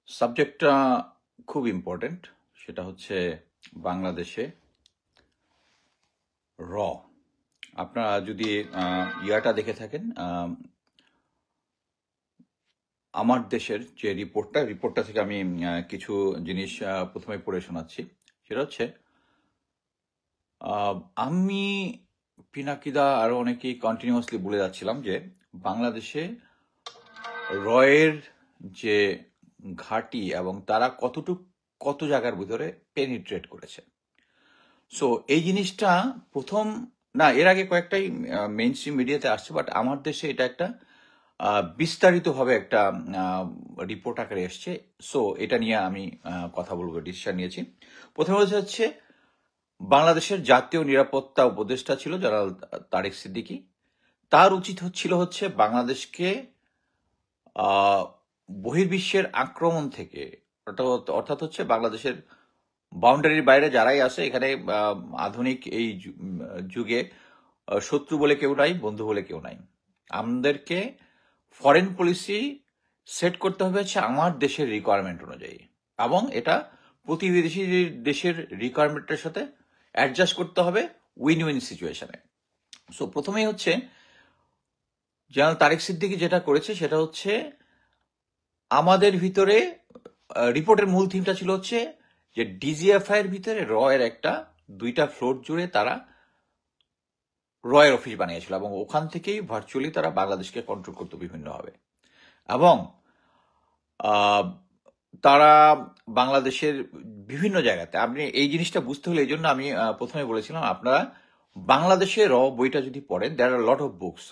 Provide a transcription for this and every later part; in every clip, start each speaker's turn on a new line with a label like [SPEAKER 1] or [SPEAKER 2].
[SPEAKER 1] সাবজেক্টটা খুব ইম্পর্টেন্ট। সেটা হচ্ছে বাংলাদেশে র। আপনারা যদি ইয়াটা দেখে থাকেন, আমার দেশের যে রিপোর্টটা থেকে আমি কিছু জিনিস প্রথমে পড়ে শোনাচ্ছি। সেটা হচ্ছে আমি, পিনাকিদা আরো অনেকেই কন্টিনিউয়াসলি বলে যাচ্ছিলাম যে বাংলাদেশে রয়ের যে ঘাঁটি এবং তারা কত জায়গার ভিতরে পেনিট্রেট করেছে। সো এই জিনিসটা প্রথম না, এর আগে কয়েকটাই মেইন স্ট্রিম মিডিয়াতে আসছে, বাট আমার দেশে এটা একটা বিস্তারিতভাবে একটা রিপোর্ট আকারে এসছে। সো এটা নিয়ে আমি কথা বলবো, ডিসিশন নিয়েছি। প্রথমে হচ্ছে বাংলাদেশের জাতীয় নিরাপত্তা উপদেষ্টা ছিল জেনারেল তারেক সিদ্দিকী। তার উচিত হচ্ছে বাংলাদেশকে বহির্বিশ্বের আক্রমণ থেকে, অর্থাৎ হচ্ছে বাংলাদেশের বাউন্ডারির বাইরে যারাই আসে এখানে, আধুনিক এই যুগে শত্রু বলে কেউ নাই, বন্ধু বলে কেউ নাই। আমাদেরকে ফরেন পলিসি সেট করতে হবে হচ্ছে আমার দেশের রিকোয়ারমেন্ট অনুযায়ী, এবং এটা প্রতিবেশী দেশের রিকোয়ারমেন্টের সাথে অ্যাডজাস্ট করতে হবে উইন উইন সিচুয়েশনে। সো প্রথমেই হচ্ছে জেনারেল তারেক সিদ্দিকী যেটা করেছে সেটা হচ্ছে আমাদের ভিতরে রিপোর্টের মূল থিমটা ছিল হচ্ছে যে ডিজিএফআই এর ভিতরে র এর একটা 2টা ফ্লোর জুড়ে তারা রয়ের অফিস বানিয়েছিল, এবং ওখান থেকেই ভার্চুয়ালি তারা বাংলাদেশকে কন্ট্রোল করতো বিভিন্নভাবে। এবং তারা বাংলাদেশের বিভিন্ন জায়গাতে, আপনি এই জিনিসটা বুঝতে হলে এই জন্য আমি প্রথমে বলেছিলাম আপনারা বাংলাদেশে র বইটা যদি পড়েন, দেয়ার আর লট অফ বুকস।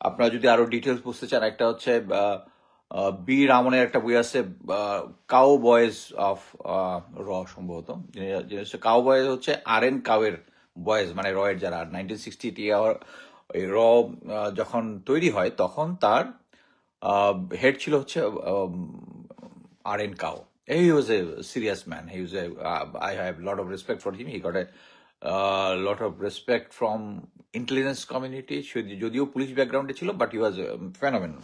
[SPEAKER 1] আপনারা যদি আরো ডিটেলস বুঝতে চান, একটা হচ্ছে বি রামনের একটা বই আছে, কাউ বয়েজ অফ র, সম্ভবত। কাউ বয়েজ হচ্ছে আর.এন. কাউয়ের বয়েজ, মানে রয়ের যারা 1960 ওই র যখন তৈরি হয় তখন তার হেড ছিল হচ্ছে আর.এন. Cow. He was a serious man. I have a lot of respect for him. He got a lot of respect from intelligence community. যদিও পুলিশ ব্যাকগ্রাউন্ডে ছিল, বাট হি ওয়াজ ফেনোমেনল।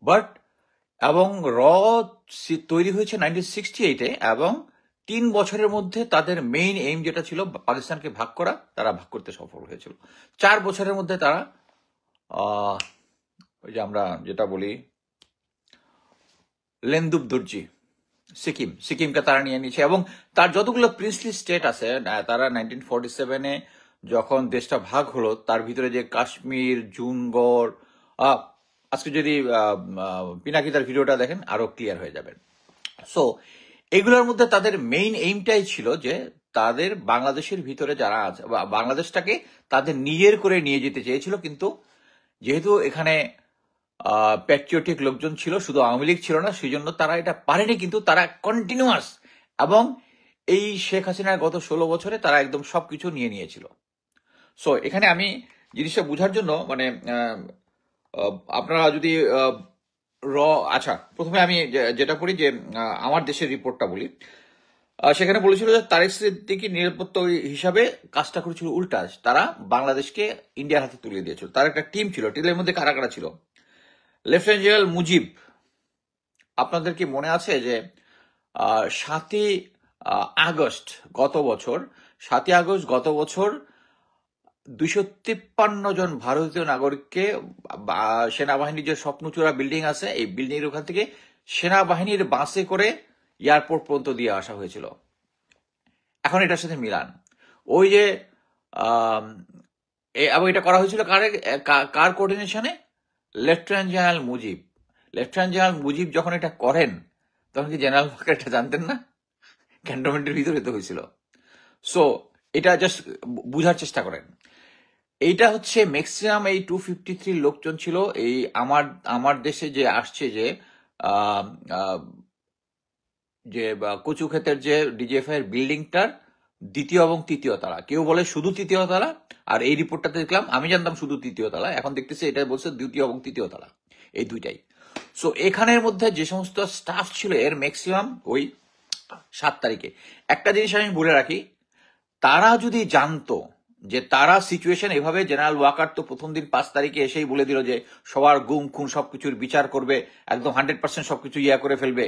[SPEAKER 1] বাট এবং র তৈরি হয়েছে 1968-এ, এবং 3 বছরের মধ্যে তাদের মেইন এইম যেটা ছিল পাকিস্তানকে ভাগ করা, তারা ভাগ করতে সফল হয়েছিল। 4 বছরের মধ্যে তারা ওই যে আমরা যেটা বলি লেন্দুব দুর্জি, সিকিমকে তারা নিয়ে নিয়েছে। এবং তার যতগুলো প্রিন্সলি স্টেট আছে, তারা 1947-এ যখন দেশটা ভাগ হলো, তার ভিতরে যে কাশ্মীর, জুনগড়, আজকে যদি পিনাকিদার ভিডিওটা দেখেন আরো ক্লিয়ার হয়ে যাবেন। সো এগুলোর মধ্যে তাদের মেইন এইমটাই ছিল যে তাদের বাংলাদেশের ভিতরে যারা আছে, বাংলাদেশটাকে তাদের নিজের করে নিয়ে যেতে চেয়েছিল। কিন্তু যেহেতু এখানে প্যাট্রিয়টিক লোকজন ছিল, শুধু আওয়ামী লীগ ছিল না, সেই জন্য তারা এটা পারেনি। কিন্তু তারা কন্টিনিউয়াস, এবং এই শেখ হাসিনার গত 16 বছরে তারা একদম সবকিছু নিয়ে নিয়েছিল। সো এখানে আমি জিনিসটা বোঝার জন্য, মানে আপনারা যদি আচ্ছা, প্রথমে আমি যেটা করি যে আমার দেশের রিপোর্টটা বলি। সেখানে বলেছিল যে তারেক সিদ্দিকী নিরাপত্তা হিসাবে কাজটা করেছিল উল্টা, তারা বাংলাদেশকে ইন্ডিয়ার হাতে তুলে দিয়েছিল। তার একটা টিম ছিল, টিমের মধ্যে কারা কারা ছিল? লেফটেন্যান্ট জেনারেল মুজিব, আপনাদের কি মনে আছে যে 7ই আগস্ট গত বছর 253 জন ভারতীয় নাগরিককে সেনাবাহিনীর যে স্বপ্নচূড়া বিল্ডিং আছে, এই বিল্ডিং এর ওখান থেকে সেনাবাহিনীর বাসে করে এয়ারপোর্ট পর্যন্ত দিয়ে আসা হয়েছিল। এখন এটার সাথে মিলান, ওই যে এবং এটা করা হয়েছিল কার কোঅর্ডিনেশনে? Lieutenant general Mujib. Lieutenant general Mujib যখন এটা করেন, তখন কি জেনারেল ওয়াকার এটা জানতেন না? ক্যান্টনমেন্টের ভিতরে তো হয়েছিল। সো এটা জাস্ট বুঝার চেষ্টা করেন। এইটা হচ্ছে ম্যাক্সিমাম এই 253 লোকজন ছিল। এই আমার দেশে যে আসছে যে কচু ক্ষেতের যে ডিজিএফআই এর বিল্ডিংটার 2য় এবং 3য় তলা, কেউ বলে শুধু 3য় তলা, আর এই রিপোর্টটাতে দেখলাম, আমি জানতাম শুধু 3য় তলা, এখন দেখতেছি এটা বলছে 2য় এবং 3য় তলা, এই দুইটাই। সো এখানের মধ্যে যে সমস্ত স্টাফ ছিল এর ম্যাক্সিমাম ওই 7 তারিখে। একটা জিনিস আমি বলে রাখি, তারা যদি জানতো যে তারা সিচুয়েশন এভাবে, জেনারেল ওয়াকার তো প্রথম দিন 5 তারিখে এসেই বলে দিল যে সবার গুম খুন সবকিছুর বিচার করবে, একদম 100% সবকিছু করে ফেলবে,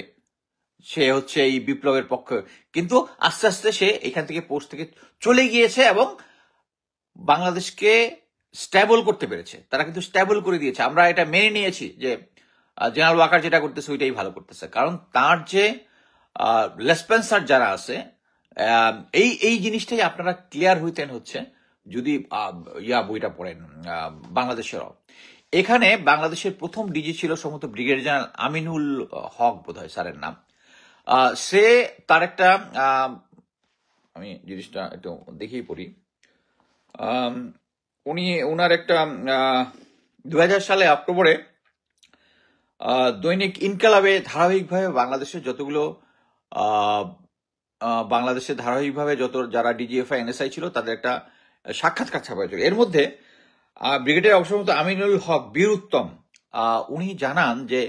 [SPEAKER 1] সে হচ্ছে এই বিপ্লবের পক্ষে, কিন্তু আস্তে আস্তে সে এখান থেকে পোস্ট থেকে চলে গিয়েছে এবং বাংলাদেশকে স্ট্যাবল করতে পেরেছে। তারা কিন্তু স্ট্যাবল করে দিয়েছে, আমরা এটা মেনে নিয়েছি যে জেনারেল ওয়াকার যেটা করতেছে ওইটাই ভালো করতেছে, কারণ তার যে লেসপেন্সার যারা আছে, এই এই জিনিসটাই আপনারা ক্লিয়ার হইতেন হচ্ছে যদি বইটা পড়েন বাংলাদেশেরও। এখানে বাংলাদেশের প্রথম ডিজি ছিল সম্ভবত ব্রিগেডিয়ার জেনারেল আমিনুল হক বোধহয় স্যারের নাম। সে তার একটা আমি জিনিসটা একটু দেখেই পড়ি। উনি ওনার একটা 2000 সালে অক্টোবরে দৈনিক ইনকালাবে ধারাবাহিকভাবে বাংলাদেশের যতগুলো বাংলাদেশে ধারাবাহিকভাবে যারা ডিজিএফআই এনএসআই ছিল তাদের একটা সাক্ষাৎকার ছাপা হয়েছিল। এর মধ্যে ব্রিগেডিয়ার অবসরপ্রাপ্ত আমিনুল হক বীর উত্তম উনি জানান যে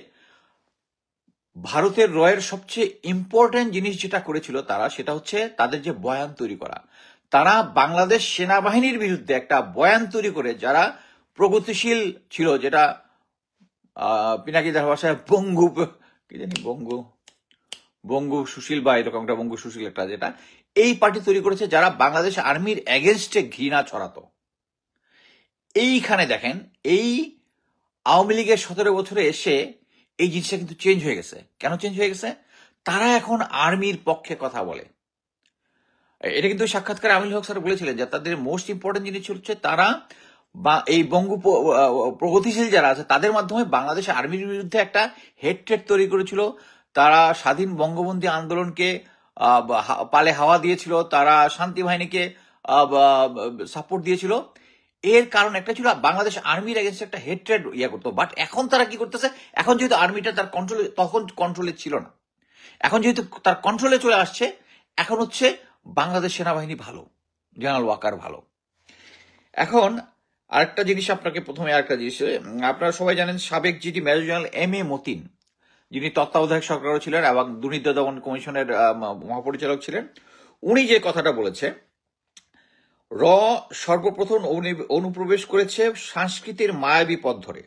[SPEAKER 1] ভারতের রয়ের সবচেয়ে ইম্পর্টেন্ট জিনিস যেটা করেছিল তারা, সেটা হচ্ছে তাদের যে বয়ান তৈরি করা। তারা বাংলাদেশ সেনাবাহিনীর বিরুদ্ধে একটা বয়ান তৈরি করে যারা প্রগতিশীল ছিল, যেটা পিনাকিদার ভাষায় বঙ্গু কি জানি বঙ্গু সুশীল বা এরকম একটা বঙ্গু সুশীল একটা, যেটা এই পার্টি তৈরি করেছে যারা বাংলাদেশ আর্মির এগেনস্টে ঘৃণা ছড়াতো। এইখানে দেখেন এই আওয়ামী লীগের 17 বছরে এসে এই জিনিসটা কিন্তু চেঞ্জ হয়ে গেছে। কেন চেঞ্জ হয়ে গেছে? তারা এখন আর্মির পক্ষে কথা বলে। এটা কিন্তু সাক্ষাৎকারে আমিনুল হক স্যার বলেছিলেন যে তাদের মোস্ট ইম্পর্টেন্ট জিনিস হচ্ছে তারা বা এই বঙ্গু প্রগতিশীল যারা আছে তাদের মাধ্যমে বাংলাদেশ আর্মির বিরুদ্ধে একটা হেট্রেড তৈরি করেছিল। তারা স্বাধীন বঙ্গবন্ধু আন্দোলনকে পালে হাওয়া দিয়েছিল, তারা শান্তি বাহিনীকে সাপোর্ট দিয়েছিল। এর কারণ একটা ছিল বাংলাদেশ আর্মির এগেন্স্ট একটা হেট্রেড করতো। বাট এখন তারা কি করতেছে, এখন যেহেতু আর্মিটা তার কন্ট্রোলে, তখন কন্ট্রোলে ছিল না, এখন যেহেতু তার কন্ট্রোলে চলে আসছে, এখন হচ্ছে বাংলাদেশ সেনাবাহিনী ভালো, জেনারেল ওয়াকার ভালো। এখন আরেকটা জিনিস আপনাকে প্রথমে আরেকটা জিনিস, আপনারা সবাই জানেন সাবেক GD major general M A Matin, যিনি তত্ত্বাবধায়ক সরকারও ছিলেন এবং দুর্নীতি দমন কমিশনের মহাপরিচালক ছিলেন, উনি যে কথাটা বলেছে, র সর্বপ্রথম অনুপ্রবেশ করেছে সংস্কৃতির মায়াবী পথ ধরে,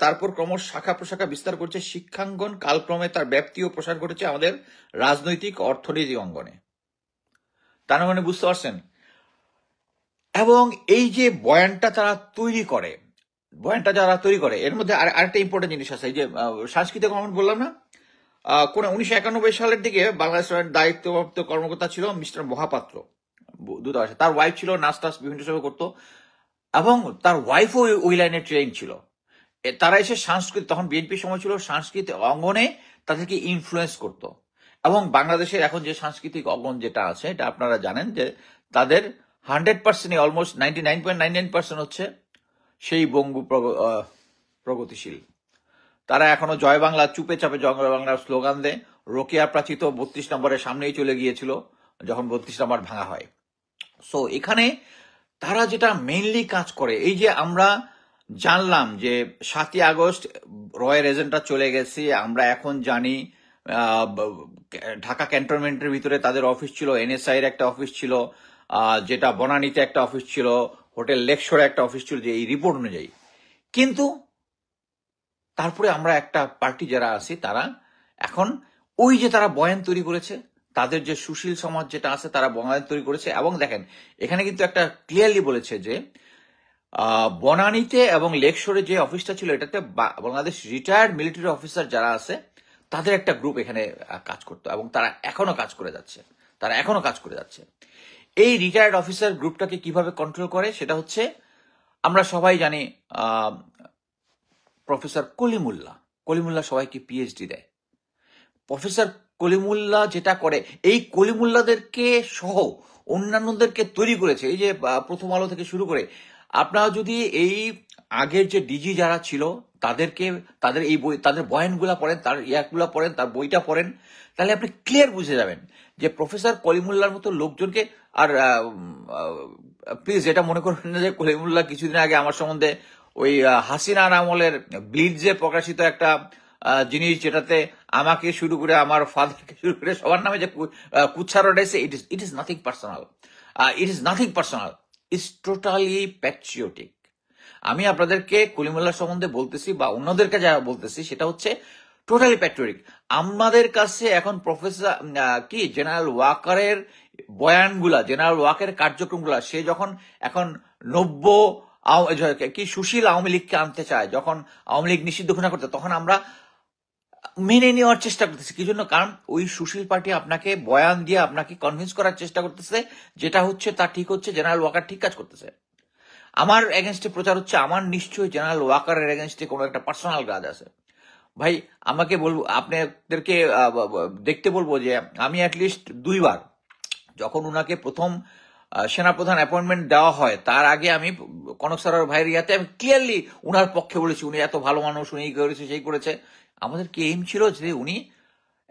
[SPEAKER 1] তারপর ক্রমশ শাখা প্রশাখা বিস্তার করছে শিক্ষাঙ্গন, কালক্রমে তার ব্যাপ্তি ও প্রসার ঘটেছে আমাদের রাজনৈতিক অর্থনৈতিক অঙ্গনে। তার মানে বুঝতে পারছেন? এবং এই যে বয়ানটা তারা তৈরি করে, এর মধ্যে আরেকটা ইম্পর্টেন্ট জিনিস আছে। এই যে সাংস্কৃতিক অঙ্গন বললাম না, কোন 1991 সালের দিকে বাংলাদেশের দায়িত্বপ্রাপ্ত কর্মকর্তা ছিল মিস্টার মহাপাত্র দূতাবাসে। তার ওয়াইফ ছিল নাচ টাচ বিভিন্ন সময় করতো এবং তার ওয়াইফও ওই লাইনে ট্রেন ছিল। তারা এসে সংস্কৃতি, তখন বিএনপির সময় ছিল, সাংস্কৃতিক অঙ্গনে তাদেরকে ইনফ্লুয়েন্স করতো। এবং বাংলাদেশের এখন যে সাংস্কৃতিক অঙ্গন যেটা আছে, এটা আপনারা জানেন যে তাদের 100% অলমোস্ট 99.99% হচ্ছে সেই বঙ্গু প্রগতিশীল। তারা এখনো জয় বাংলা, চুপে চাপে জয় বাংলার স্লোগান দেয়। রোকেয়া প্রাচিত 32 নম্বরের সামনেই চলে গিয়েছিল যখন 32 নম্বর ভাঙা হয়। সো এখানে তারা যেটা মেইনলি কাজ করে, এই যে আমরা জানলাম যে 7ই আগস্ট রয়ের এজেন্টরা চলে গেছে, আমরা এখন জানি ঢাকা ক্যান্টনমেন্টের ভিতরে তাদের অফিস ছিল, এনএসআই এর একটা অফিস ছিল, যেটা বনানীতে একটা অফিস ছিল, হোটেল লেকশোরে একটা অফিস ছিল, যে এই রিপোর্ট অনুযায়ী। কিন্তু তারপরে আমরা একটা পার্টি যারা আছি তারা এখন ওই যে তারা বয়ান তৈরি করেছে, তাদের যে সুশীল সমাজ যেটা আছে তারা বয়ান তৈরি করেছে। এবং দেখেন এখানে কিন্তু একটা ক্লিয়ারলি বলেছে যে বনানীতে এবং লেকশোরে যে অফিসটা ছিল, এটাতে বাংলাদেশ রিটায়ার্ড মিলিটারি অফিসার যারা আছে তাদের একটা গ্রুপ এখানে কাজ করতো এবং তারা এখনো কাজ করে যাচ্ছে। এই রিটায়ার্ড অফিসার গ্রুপটাকে কিভাবে কন্ট্রোল করে সেটা হচ্ছে আমরা সবাই জানি, প্রফেসর কলিমুল্লাহ সবাইকে পিএইচডি দেয়। প্রফেসর কলিমুল্লাহ যেটা করে, এই কলিমুল্লাহদেরকে সহ অন্যান্যদেরকে তৈরি করেছে। এই যে প্রথম আলো থেকে শুরু করে, আপনারা যদি এই আগের যে ডিজি যারা ছিল তাদের এই বই, তাদের বয়ানগুলা পড়েন, তার ইয়াগুলা পড়েন, তার বইটা পড়েন, তাহলে আপনি ক্লিয়ার বুঝে যাবেন যে প্রফেসর কলিমুল্লাহর মতো লোকজনকে। আর প্লিজ এটা মনে করবেন না যে কলিমুল্লাহ কিছুদিন আগে আমার সম্বন্ধে ওই হাসিনার আমলের ব্লিডজে প্রকাশিত একটা জিনিস, যেটাতে আমাকে শুরু করে আমার ফাদারকে শুরু করে সবার নামে যে কুচ্ছা রটাইছে, it is nothing personal, it's totally patriotic. আমি আপনাদেরকে কলিমুল্লাহ সম্বন্ধে বলতেছি বা অন্যদেরকে যা বলতেছি সেটা হচ্ছে টোটালি প্যাট্রিয়টিক। আমাদের কাছে এখন প্রফেসর কি জেনারেল ওয়াকারের বয়ানগুলা, জেনারেল ওয়াকারের কার্যক্রমগুলা, সে যখন এখন নব্য কি সুশীল আওয়ামী লীগকে আনতে চায়, যখন আওয়ামী লীগ নিষিদ্ধ ঘোষণা করতে, তখন আমরা মেনে নেওয়ার চেষ্টা করতেছি। কি জন্য? কারণ ওই সুশীল পার্টি আপনাকে বয়ান দিয়ে আপনাকে কনভিন্স করার চেষ্টা করতেছে যেটা হচ্ছে তা ঠিক হচ্ছে, জেনারেল ওয়াকার ঠিক কাজ করতেছে। আমার এগেনস্টে প্রচার হচ্ছে, আমার নিশ্চয়ই জেনারেল ওয়াকারের এগেনস্টে কোনো একটা পার্সোনাল গ্রাজ আছে। ভাই আমাকে বলবো, আপনাদেরকে দেখতে বলবো যে আমি অ্যাটলিস্ট 2বার, যখন উনাকে প্রথম সেনাপ্রধান অ্যাপয়েন্টমেন্ট দেওয়া হয় তার আগে আমি কনক সরোয়ার ভাইয়ের ইয়াতে আমি ক্লিয়ারলি উনার পক্ষে বলেছি, উনি এত ভালো মানুষ, উনি এই করেছে সেই করেছে। আমাদের কি এইম ছিল যে উনি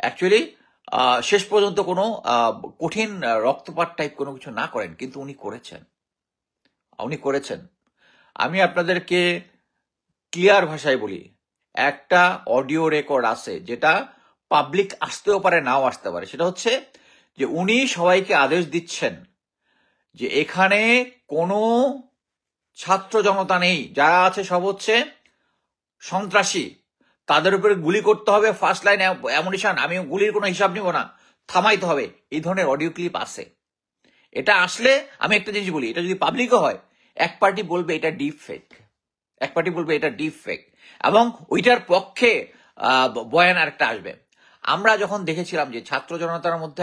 [SPEAKER 1] অ্যাকচুয়ালি শেষ পর্যন্ত কোনো কঠিন রক্তপাত টাইপ কোনো কিছু না করেন, কিন্তু উনি করেছেন, উনি করেছেন। আমি আপনাদেরকে ক্লিয়ার ভাষায় বলি, একটা অডিও রেকর্ড আছে যেটা পাবলিক আসতেও পারে নাও আসতে পারে। সেটা হচ্ছে যে উনি সবাইকে আদেশ দিচ্ছেন যে এখানে কোনো ছাত্র জনতা নেই, যারা আছে সব হচ্ছে সন্ত্রাসী, তাদের উপরে গুলি করতে হবে, ফার্স্ট লাইন অ্যামুনিশন, আমি গুলির কোনো হিসাব নিব না, থামাইতে হবে। এই ধরনের অডিও ক্লিপ আছে। এটা আসলে আমি একটা জিনিস বলি, এটা যদি পাবলিকও হয়, এক পার্টি বলবে এটা ডিপ ফেক, এক পার্টি বলবে এটা ডিপ ফেক, এবং ওইটার পক্ষে বয়ান আরেকটা আসবে। আমরা যখন দেখেছিলাম যে ছাত্র জনতার মধ্যে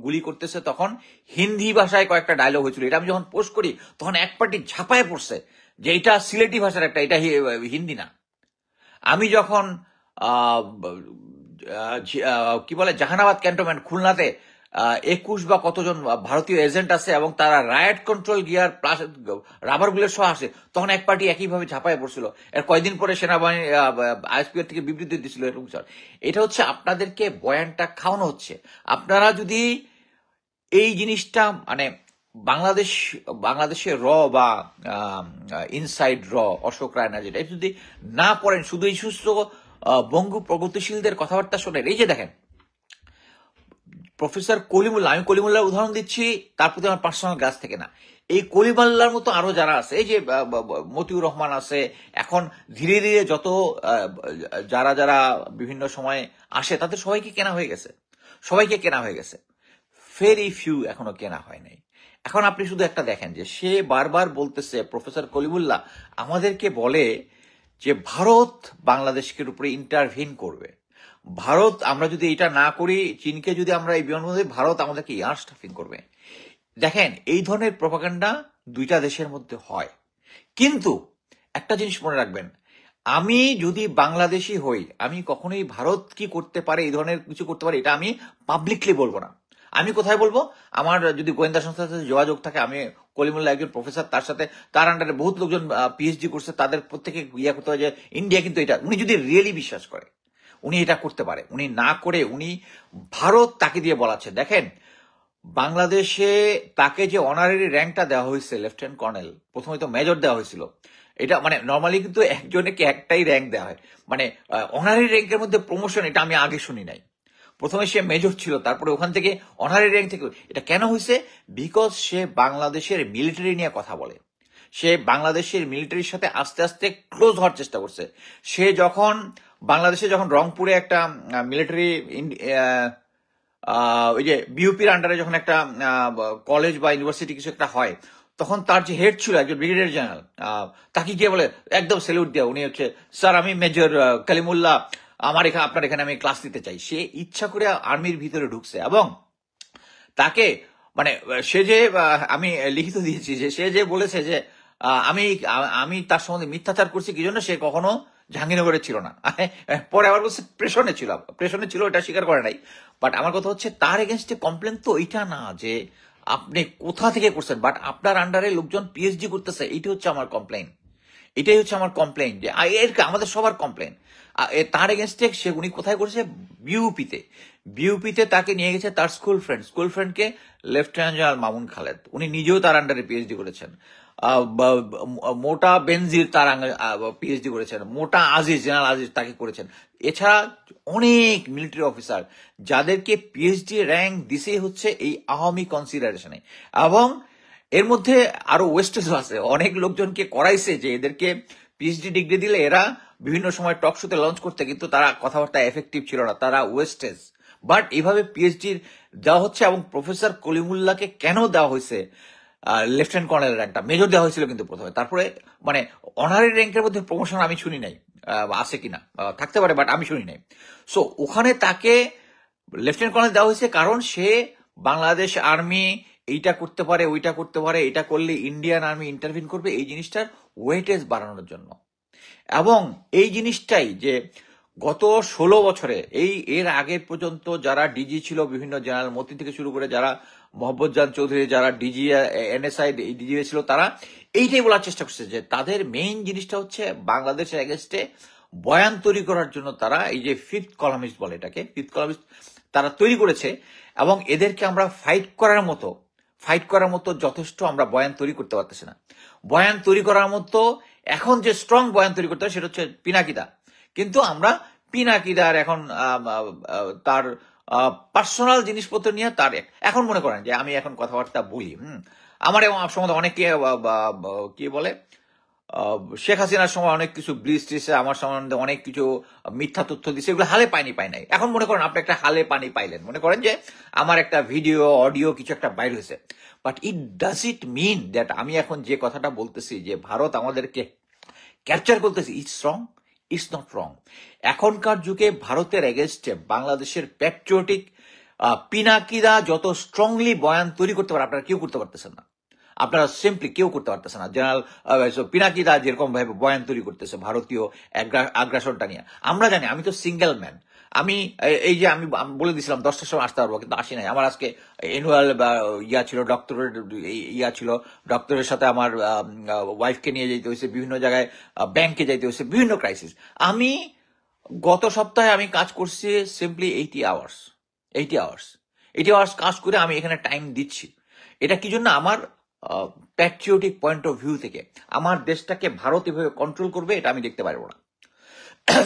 [SPEAKER 1] গুলি করতেছে, তখন হিন্দি ভাষায় কয়েকটা ডায়লগ হয়েছিল। এটা আমি যখন পোস্ট করি তখন এক পার্টি ঝাঁপায় পড়ছে যে এটা সিলেটি ভাষার একটা, এটা হিন্দি না। আমি যখন কি বলে জাহানাবাদ ক্যান্টনমেন্ট খুলনাতে 21 বা কতজন ভারতীয় এজেন্ট আছে এবং তারা riot control gear plus rubber bullet সহ আসে, তখন এক পার্টি একইভাবে ঝাঁপায় পড়ছিল। এর কয়েকদিন পরে সেনাবাহিনী আইএসপিআর থেকে বিবৃতি দিচ্ছিল এরকম। এটা হচ্ছে আপনাদেরকে বয়ানটা খাওয়ানো হচ্ছে। আপনারা যদি এই জিনিসটা মানে বাংলাদেশের র বা ইনসাইড র অশোক রায়না যেটা, এটা যদি না পড়েন, শুধু এই সুস্থ বঙ্গ প্রগতিশীলদের কথাবার্তা শোনেন, এই যে দেখেন প্রফেসর কলিমুল্লাহ, আমি কলিমুল্লাহর উদাহরণ দিচ্ছি, তার প্রতি আমার পার্সোনাল গাছ থেকে না, এই কলিমুল্লাহর মতো আরো যারা আছে, এই যে মতিউর রহমান আছে, এখন ধীরে ধীরে যত যারা যারা বিভিন্ন সময় আসে তাদের সবাইকে কেনা হয়ে গেছে, সবাইকে কেনা হয়ে গেছে, ভেরি ফিউ এখনো কেনা হয় নাই। এখন আপনি শুধু একটা দেখেন যে সে বারবার বলতেছে, প্রফেসর কলিমুল্লাহ আমাদেরকে বলে যে ভারত বাংলাদেশের উপরে ইন্টারভিন করবে, ভারত আমরা যদি এটা না করি, চীনকে যদি আমরা এই বিমানবন্দরে, ভারত আমাদেরকে এয়ার স্টাফিং করবে। দেখেন এই ধরনের প্রপাগান্ডা দুইটা দেশের মধ্যে হয়, কিন্তু একটা জিনিস মনে রাখবেন, আমি যদি বাংলাদেশি হই, আমি কখনোই ভারত কি করতে পারে, এই ধরনের কিছু করতে পারে, এটা আমি পাবলিকলি বলবো না। আমি কোথায় বলবো? আমার যদি গোয়েন্দা সংস্থার সাথে যোগাযোগ থাকে, আমি কলিমুল্লাহ একজন প্রফেসর, তার সাথে তার আন্ডারে বহুত লোকজন পিএইচডি করছে, তাদের প্রত্যেকে ইয়া করতে হয় যে ইন্ডিয়া কিন্তু এটা, উনি যদি রিয়েলি বিশ্বাস করে উনি এটা করতে পারে, উনি না করে উনি ভারত তাকে দিয়ে বলাচ্ছে। দেখেন বাংলাদেশে তাকে যে অনারারি র্যাঙ্কটা দেওয়া হয়েছে লেফটেন্যান্ট কর্নেল, প্রথমে তো মেজর দেওয়া হয়েছিল, এটা মানে নর্মালি কিন্তু একজনকে একটাই র্যাঙ্ক দেওয়া হয়, মানে অনারারি র্যাঙ্কের মধ্যে প্রমোশন, এটা আমি আগে শুনি নাই। প্রথমে সে মেজর ছিল, তারপরে ওখান থেকে অনারারি র্যাঙ্ক থেকে, এটা কেন হয়েছে? বিকজ সে বাংলাদেশের মিলিটারি নিয়ে কথা বলে, সে বাংলাদেশের মিলিটারির সাথে আস্তে আস্তে ক্লোজ হওয়ার চেষ্টা করছে। সে যখন বাংলাদেশে, যখন রংপুরে একটা মিলিটারি ওই যে বিউপির আন্ডারে যখন একটা কলেজ বা ইউনিভার্সিটি কিছু একটা হয়, তখন তার যে হেড ছিল একজন ব্রিগেডিয়ার জেনারেল, তাকে গিয়ে বলে একদম স্যালুট দেওয়া, উনি হচ্ছে স্যার আমি মেজর কালিমুল্লাহ, আমার এখানে আপনার এখানে আমি ক্লাস নিতে চাই। সে ইচ্ছা করে আর্মির ভিতরে ঢুকছে, এবং তাকে মানে সে যে আমি লিখিত দিয়েছি যে সে যে বলেছে যে আমি আমি তার সম্বন্ধে মিথ্যাচার করছি, কি জন্য সে কখনো জাহাঙ্গীরনগরে ছিল না, পরে আবার বলছে প্রেষণে ছিল, এটা স্বীকার করে নাই। বাট আমার কথা হচ্ছে তার এগেনস্টে কমপ্লেন তো এইটা না যে আপনি কোথা থেকে করছেন, বাট আপনার আন্ডারে লোকজন পিএইচডি করতেছে, এইটা হচ্ছে আমার কমপ্লেন, এটাই হচ্ছে আমার কমপ্লেন, যে আমাদের সবার কমপ্লেন। তার এগেনস্টে সে উনি কোথায় করেছে? বিউপিতে তাকে নিয়ে গেছে তার স্কুল ফ্রেন্ডকে লেফটেন্যান্ট জেনারেল মামুন খালেদ, উনি নিজেও তার আন্ডারে পিএইচডি করেছেন। মোটা বেনজির তার পিএইচডি করেছেন, মোটা আজিজ, জেনারেল আজিজ তাকে করেছেন। এছাড়া অনেক মিলিটারি অফিসার যাদেরকে পিএইচডি র্যাঙ্ক দিছে হচ্ছে এই আওয়ামী কনসিডারেশনে, এবং এর মধ্যে আরো ওয়েস্টেজও আছে, অনেক লোকজনকে করাইছে যে এদেরকে পিএইচডি ডিগ্রি দিলে এরা বিভিন্ন সময় টক শোতে লঞ্চ করতে, কিন্তু তারা কথাবার্তা এফেক্টিভ ছিল না, তারা ওয়েস্টেজ। বাট এইভাবে পিএইচডির দেওয়া হচ্ছে, এবং প্রফেসর কলিমুল্লাহকে কেন দেওয়া হয়েছে লেফটেন্যান্ট কর্নেল র্যাঙ্কটা? মেজর দেওয়া হয়েছিল কিন্তু প্রথমে, তারপরে মানে অনারি র্যাঙ্কের মধ্যে প্রমোশন আমি শুনি নাই আছে কিনা, থাকতে পারে, বাট আমি শুনি নাই। সো ওখানে তাকে লেফটেন্যান্ট কর্নেল দেওয়া হয়েছে কারণ সে বাংলাদেশ আর্মি এইটা করতে পারে, ওইটা করতে পারে, এটা করলে ইন্ডিয়ান আর্মি ইন্টারভিন করবে, এই জিনিসটার ওয়েটেজ বাড়ানোর জন্য। এবং এই জিনিসটাই যে গত 16 বছরে এর আগের পর্যন্ত যারা ডিজি ছিল, বিভিন্ন জেনারেল মতি থেকে শুরু করে যারা মোহাম্মদ জান চৌধুরী, যারা ডিজি এনএসআই ডিজি ছিল, তারা এইটাই বলার চেষ্টা করছে যে তাদের মেইন জিনিসটা হচ্ছে বাংলাদেশের এগেনস্টে বয়ান তৈরি করার জন্য তারা এই যে ফিফথ কলামিস্ট বলে, এটাকে ফিফথ কলামিস্ট তারা তৈরি করেছে। এবং এদেরকে আমরা ফাইট করার মতো যথেষ্ট আমরা বয়ান তৈরি করতে পারতেছি না। বয়ান তৈরি করার মতো এখন যে স্ট্রং বয়ান তৈরি করতে হয় সেটা হচ্ছে পিনাকিদা। কিন্তু আমরা পিনাকিদার এখন তার পার্সোনাল জিনিসপত্র নিয়ে তার এখন মনে করেন যে আমি এখন কথাবার্তা বলি, আমার সম্বন্ধে অনেকে কি বলে, শেখ হাসিনার সময় অনেক কিছু ব্লিচ দিছে, আমার সম্বন্ধে অনেক কিছু মিথ্যা তথ্য দিছে, এগুলো হালে পানি পাই নাই। এখন মনে করেন আপনি একটা হালে পানি পাইলেন, মনে করেন যে আমার একটা ভিডিও অডিও কিছু একটা বাইর হয়েছে, but it does it mean that আমি এখন যে কথাটা বলতেছি যে ভারত আমাদেরকে ক্যাপচার করতেছি, it's wrong? It's not wrong. এখনকার যুগে ভারতের এগেনস্টে বাংলাদেশের প্যাট্রিয়টিক পিনাকিদা যত স্ট্রংলি বয়ান তৈরি করতে পারে, আপনারা কেউ করতে পারতেছেন না, আপনারা সিম্পলি কেউ করতে পারতেছে না। জেনারেল পিনাকিদা যেরকম ভাবে বয়ান তৈরি করতেছে ভারতীয় আগ্রাসনটা নিয়ে, আমরা জানি আমি তো সিঙ্গেল ম্যান। আমি এই যে আমি বলে দিছিলাম 10টার সময় আসতে পারবো, কিন্তু আসি নাই। আমার আজকে অ্যানুয়াল ছিল, ডক্টরেট ছিল, ডক্টরের সাথে আমার ওয়াইফকে নিয়ে যেতে হয়েছে বিভিন্ন জায়গায়, ব্যাংকে যাইতে হয়েছে, বিভিন্ন ক্রাইসিস। আমি গত সপ্তাহে আমি কাজ করছি সিম্পলি 80 আওয়ার্স কাজ করে আমি এখানে টাইম দিচ্ছি। এটা কি জন্য? আমার প্যাট্রিয়টিক পয়েন্ট অফ ভিউ থেকে আমার দেশটাকে ভারত এভাবে কন্ট্রোল করবে এটা আমি দেখতে পারবো না।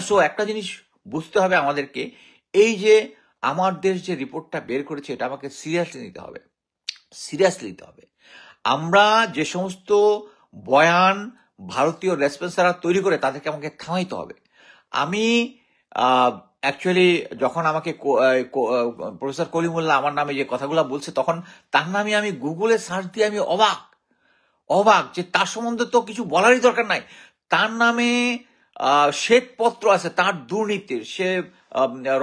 [SPEAKER 1] সো একটা জিনিস বুঝতে হবে আমাদেরকে, এই যে আমার দেশ যে রিপোর্টটা বের করেছে এটা আমাকে সিরিয়াসলি নিতে হবে। আমরা যে সমস্ত বয়ান ভারতীয় রেসপন্সাররা তৈরি করে তাদেরকে আমাকে থামাইতে হবে। আমি অ্যাকচুয়ালি যখন আমাকে প্রফেসর কলিমুল্লাহ আমার নামে যে কথাগুলো বলছে, তখন তার নামে আমি গুগলে সার্চ দিয়ে আমি অবাক যে তার সম্বন্ধে তো কিছু বলারই দরকার নাই। তার নামে শ্বেতপত্র আছে তার দুর্নীতির। সে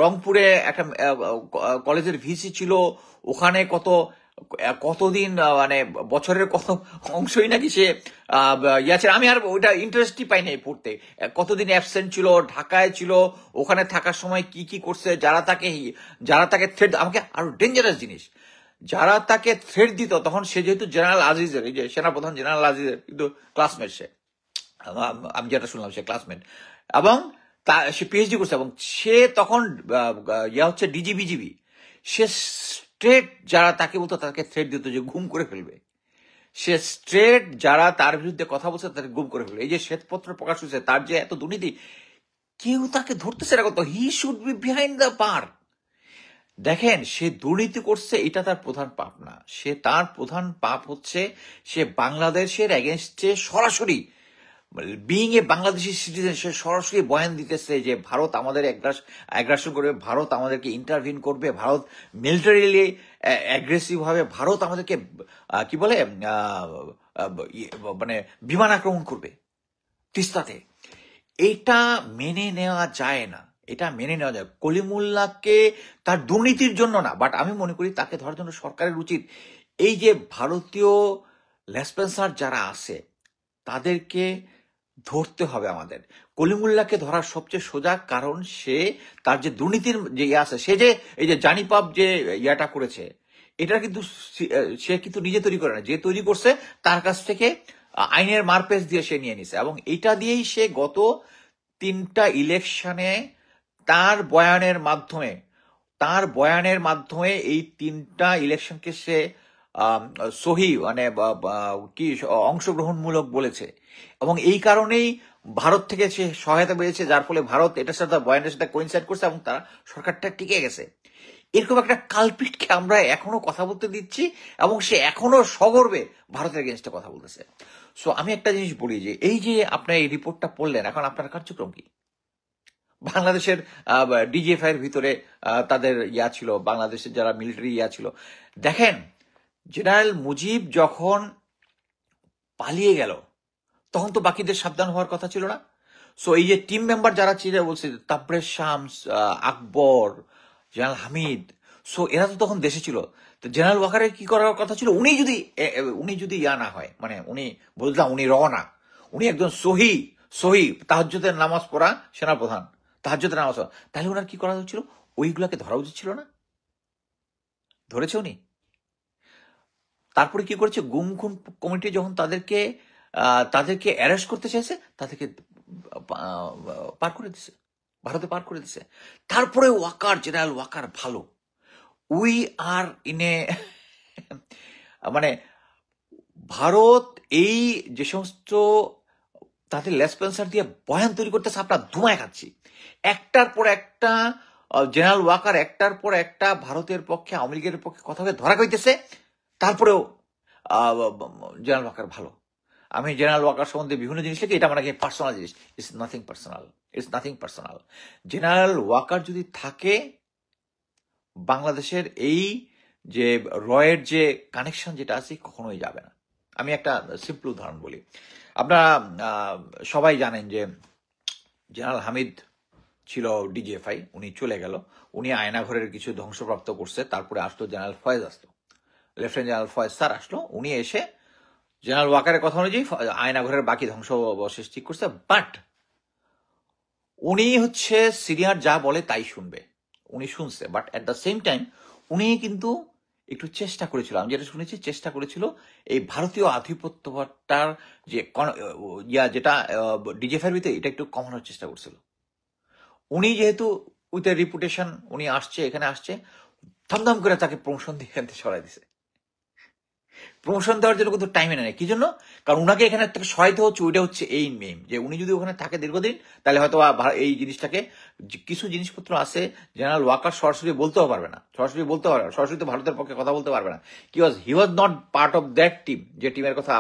[SPEAKER 1] রংপুরে একটা কলেজের ভিসি ছিল, ওখানে কতদিন মানে বছরের কত অংশই নাকি সে ছিল। আমি আর ওইটা ইন্টারেস্টই পাই নাই পড়তে, কতদিন অ্যাবসেন্ট ছিল, ঢাকায় ছিল, ওখানে থাকার সময় কি কি করছে, যারা তাকে থ্রেট, আমাকে আরো ডেঞ্জারাস জিনিস, যারা তাকে থ্রেট দিত, তখন সে যেহেতু জেনারেল আজিজের, এই যে সেনাপ্রধান জেনারেল আজিজের কিন্তু ক্লাসমেট, আমি যেটা শুনলাম সে ক্লাসমেট, এবং সে পিএইচডি করছে, এবং সে তখন হচ্ছে ডিজিবিজিবি। সে স্ট্রেট যারা তাকে বলতো তাকে থ্রেট দিত যে গুম করে ফেলবে। সে স্ট্রেট যারা তার বিরুদ্ধে কথা বলছে তাকে গুম করে ফেলবে। এই যে শ্বেতপত্র প্রকাশ হয়েছে, তার যে এত দুর্নীতি, কেউ তাকে ধরতেছে না। কত he should be behind the bar. দেখেন, সে দুর্নীতি করছে, এটা তার প্রধান পাপ না। তার প্রধান পাপ হচ্ছে সে বাংলাদেশের এগেনস্টে সরাসরি, বিইং এ বাংলাদেশি সিটিজেন, সে সরাসরি বয়ান দিতেছে যে ভারত আমাদের অ্যাগ্রাসন করবে, ভারত আমাদেরকে ইন্টারভিন করবে, ভারত মিলিটারিলি অ্যাগ্রেসিভ ভাবে ভারত আমাদেরকে কি বলে মানে বিমান আক্রমণ করবে তিস্তাতে। এটা মেনে নেওয়া যায় না। কলিমুল্লাহকে তার দুর্নীতির জন্য না, বাট আমি মনে করি তাকে ধরার জন্য সরকারের উচিত এই যে ভারতীয় লেসপেন্সার যারা আছে তাদেরকে ধরতে হবে। আমাদের কলিমুল্লাহকে ধরার সবচেয়ে সোজা, কারণ তার যে দুর্নীতির যে আছে, সে যে এই যে জানিপাব যে ইয়াটা করেছে, এটা কিন্তু সে কিন্তু নিজে তৈরি করে না, যে তৈরি করছে তার কাছ থেকে আইনের মারপেচ দিয়ে সে নিয়ে নিছে। এবং এটা দিয়েই সে গত 3টা ইলেকশনে তার বয়ানের মাধ্যমে এই 3টা ইলেকশনকে সে সহি মানে কি অংশগ্রহণমূলক বলেছে। এবং এই কারণেই ভারত থেকে সে সহায়তা পেয়েছে, যার ফলে ভারত এটার সাথে বয়ানের সাথে কোইনসাইড করছে এবং তার সরকারটা টিকে গেছে। এরকম একটা কালপিটকে আমরা এখনো কথা বলতে দিচ্ছি, এবং সে এখনো সগর্বে ভারতের এগেনস্টে কথা বলতেছে। সো আমি একটা জিনিস বলি যে এই যে আপনার এই রিপোর্টটা পড়লেন, এখন আপনার কার্যক্রম কি? বাংলাদেশের ডিজিএফআই এর ভিতরে তাদের ইয়া ছিল, বাংলাদেশের যারা মিলিটারি ইয়া ছিল। দেখেন, জেনারেল মুজিব যখন পালিয়ে গেল তখন তো বাকিদের সাবধান হওয়ার কথা ছিল না? সো এই যে টিম মেম্বার যারা ছিল, বলছে তাবরেজ শামস, আকবর, জেনারেল হামিদ, সো এরা তো তখন দেশে ছিল। তো জেনারেল ওয়াকারের কি করার কথা ছিল? উনি যদি ইয়া না হয়, মানে উনি বললাম উনি রওনা, উনি একজন সহি সহি তাহাজ্জুদের নামাজ পড়া সেনাপ্রধান, তাহাজ্জুদের নামাজ পড়া, তাহলে ওনার কি করা উচিত ছিল? ওইগুলাকে ধরা উচিত ছিল না? ধরেছে উনি? তারপরে কি করেছে, গুম খুন কমিটি যখন তাদেরকে অ্যারেস্ট করতে চাইছে, তাদেরকে পার করে দিছে, ভারতে পার করে দিছে। তারপরে জেনারেল ওয়াকার ভালো, উই আর ইনে মানে ভারত এই যে সমস্ত তাদের লেসপেন্সার দিয়ে বয়ান তৈরি করতেছে, আমরা ধুমায় খাচ্ছি। একটার পর একটা জেনারেল ওয়াকার একটার পর একটা ভারতের পক্ষে, আওয়ামী লীগের পক্ষে কথা বলে ধরা কইতেছে। তারপরেও জেনারেল ওয়াকার ভালো। আমি জেনারেল ওয়াকার সম্বন্ধে বিভিন্ন জিনিস লিখি, এটা আমার কাছে পার্সোনাল জিনিস। It's nothing personal, it's nothing personal. General Waker যদি থাকে, বাংলাদেশের এই যে রয়ের যে কানেকশন যেটা আছে কখনোই যাবে না। আমি একটা সিম্পল উদাহরণ বলি। আপনারা সবাই জানেন যে জেনারেল হামিদ ছিল ডিজিএফআই, উনি চলে গেল, উনি আয়নাঘরের কিছু ধ্বংসপ্রাপ্ত করছে। তারপরে আসলো জেনারেল ফয়েজ, আসলো লেফটেন্যান্ট জেনারেল ফয়েজ স্যার আসলো, উনি এসে জেনারেল ওয়াকারের কথা অনুযায়ী আয়নাঘরের বাকি ধ্বংসাবশেষ ঠিক করছে। বাট উনি হচ্ছে সিনিয়র, যা বলে তাই শুনবে, উনি শুনছে। But at the same time উনি কিন্তু একটু চেষ্টা করেছিল, আমি যেটা শুনেছি, চেষ্টা করেছিল এই ভারতীয় আধিপত্যটার যে যেটা ডিজিএফআইয়ের ভিতরে, এটা একটু কমানোর চেষ্টা করছিল। উনি যেহেতু উইথ এ রিপুটেশন উনি আসছে, এখানে আসছে, ধমধম করে তাকে প্রমোশন দিয়ে এখান থেকে সরাই দিছে। প্রমোশন দেওয়ার জন্য কিন্তু টাইমে নেয়। কি জন্য? কারণ উনাকে এখানে থেকে সরাইতে হচ্ছে, ওইটা হচ্ছে এই মেম, যে উনি যদি ওখানে থাকে দীর্ঘদিন, তাহলে হয়তো এই জিনিসটাকে, কিছু জিনিসপত্র আছে জেনারেল ওয়াকার সরাসরি বলতেও পারবে না, সরাসরি তো ভারতের পক্ষে কথা বলতে পারবে না। He was not part of that team, যে টিমের কথা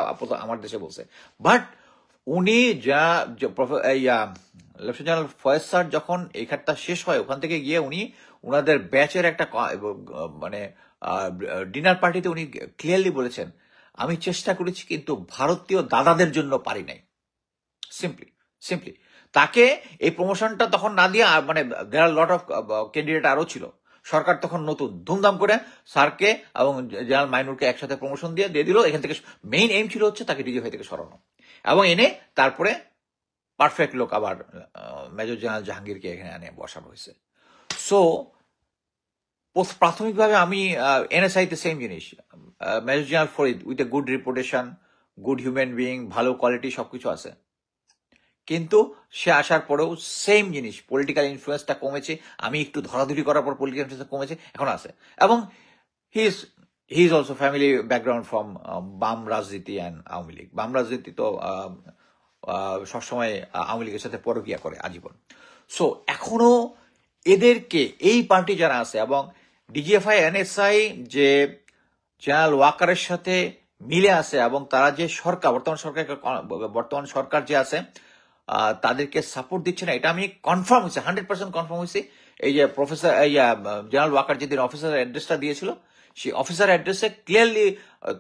[SPEAKER 1] আমার দেশে বলছে। বাট উনি লেফটেন্যান্ট জেনারেল ফয়েজ স্যার যখন এই খাতটা শেষ হয়, ওখান থেকে গিয়ে উনি ওনাদের ব্যাচের একটা মানে ডিনার পার্টিতে উনি ক্লিয়ারলি বলেছেন, আমি চেষ্টা করেছি কিন্তু ভারতীয় দাদাদের জন্য পারি নাই। সিম্পলি তাকে এই প্রমোশনটা তখন না দিয়ে, মানে দেয়ার লট অফ ক্যান্ডিডেট আরো ছিল, সরকার তখন নতুন, ধুমধাম করে স্যারকে এবং জেনারেল মাইনুরকে একসাথে প্রমোশন দিয়ে দিল। এখান থেকে মেইন এইম ছিল হচ্ছে তাকে ডিজিএফআই থেকে সরানো, এবং এনে তারপরে পারফেক্ট লোক আবার মেজর জেনারেল জাহাঙ্গীরকে এখানে এনে বসানো হয়েছে। সো প্রাথমিকভাবে আমি এনএসআইতে সেম জিনিস, major general Farid with a good reputation, good human being, ভালো কোয়ালিটি, সবকিছু আছে। কিন্তু সে আসার পরেও সেম জিনিস, পলিটিক্যাল ইনফ্লুয়েন্সটা কমেছে। আমি একটু ধরাধরি করার পর পলিটিক্যাল ইনফ্লুয়েন্স কমেছে, এখন আছে। এবং he is also family background from বাম রাজনীতি অ্যান্ড আওয়ামী লীগ। বাম রাজনীতি তো সবসময় আওয়ামী লীগের সাথে পরকিয়া করে আজীবন। সো এখনো এদেরকে, এই পার্টি যারা আছে এবং ডিজিএফআই এনএসআই যে জেনারেল ওয়াকারের সাথে মিলে আছে, এবং তারা যে সরকার, বর্তমান সরকার যে আছে তাদেরকে সাপোর্ট দিচ্ছে না, এটা আমি কনফার্ম হয়েছে, 100% কনফার্ম হয়েছে। এই যে প্রফেসর জেনারেল ওয়াকার যেদিন অফিসার অ্যাড্রেসটা দিয়েছিল, সেই অফিসার অ্যাড্রেসে ক্লিয়ারলি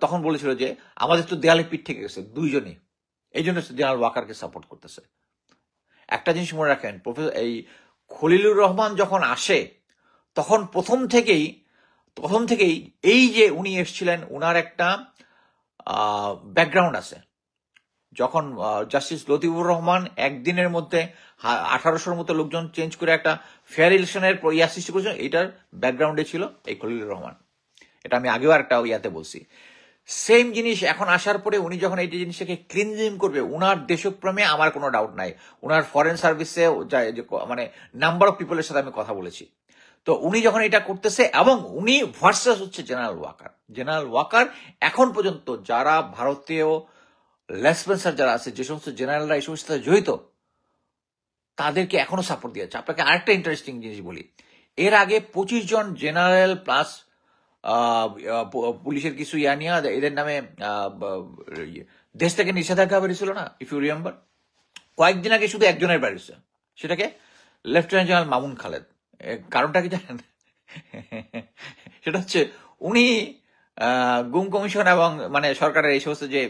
[SPEAKER 1] তখন বলেছিল যে আমাদের তো দেয়ালে পিঠ থেকে গেছে দুইজনই, এই জন্য জেনারেল ওয়াকারকে সাপোর্ট করতেছে। একটা জিনিস মনে রাখেন, এই খলিলুর রহমান যখন আসে, তখন প্রথম থেকেই এই যে উনি এসেছিলেন, উনার একটা ব্যাকগ্রাউন্ড আছে। যখন জাস্টিস লতিফুর রহমান একদিনের মধ্যে 1800-র মতো লোকজন চেঞ্জ করে একটা ফেয়ার ইলেকশনের সৃষ্টি করেছেন, এটার ব্যাকগ্রাউন্ডে ছিল এই খলিলুর রহমান। এটা আমি আগেও একটা ইয়াতে বলছি। সেম জিনিস এখন আসার পরে উনি যখন এই জিনিসটাকে ক্লিনজিং করবে, উনার দেশপ্রেমে আমার কোনো ডাউট নাই। উনার ফরেন সার্ভিসে মানে নাম্বার অফ পিপলের সাথে আমি কথা বলেছি। তো উনি যখন এটা করতেছে, এবং উনি ভার্সাস হচ্ছে জেনারেল ওয়াকার এখন পর্যন্ত যারা ভারতীয় লেসপেন্সার যারা আছে, যে সমস্ত জেনারেলরা এই সমস্ত সাথে জড়িত, তাদেরকে এখনো সাপোর্ট দিয়েছে। আপনাকে আরেকটা ইন্টারেস্টিং জিনিস বলি, এর আগে 25 জন জেনারেল প্লাস পুলিশের কিছু নিয়ে এদের নামে দেশ থেকে নিষেধাজ্ঞা বেরিয়েছিল না, ইফ ইউ রিমেম্বার। কয়েকদিন আগে শুধু একজনের বেরিয়েছে, সেটাকে লেফটেন্যান্ট জেনারেল মামুন খালেদ। কারণটা কি জানেন? সেটা হচ্ছে উনি গুম কমিশন এবং মানে সরকারের এই সমস্ত যে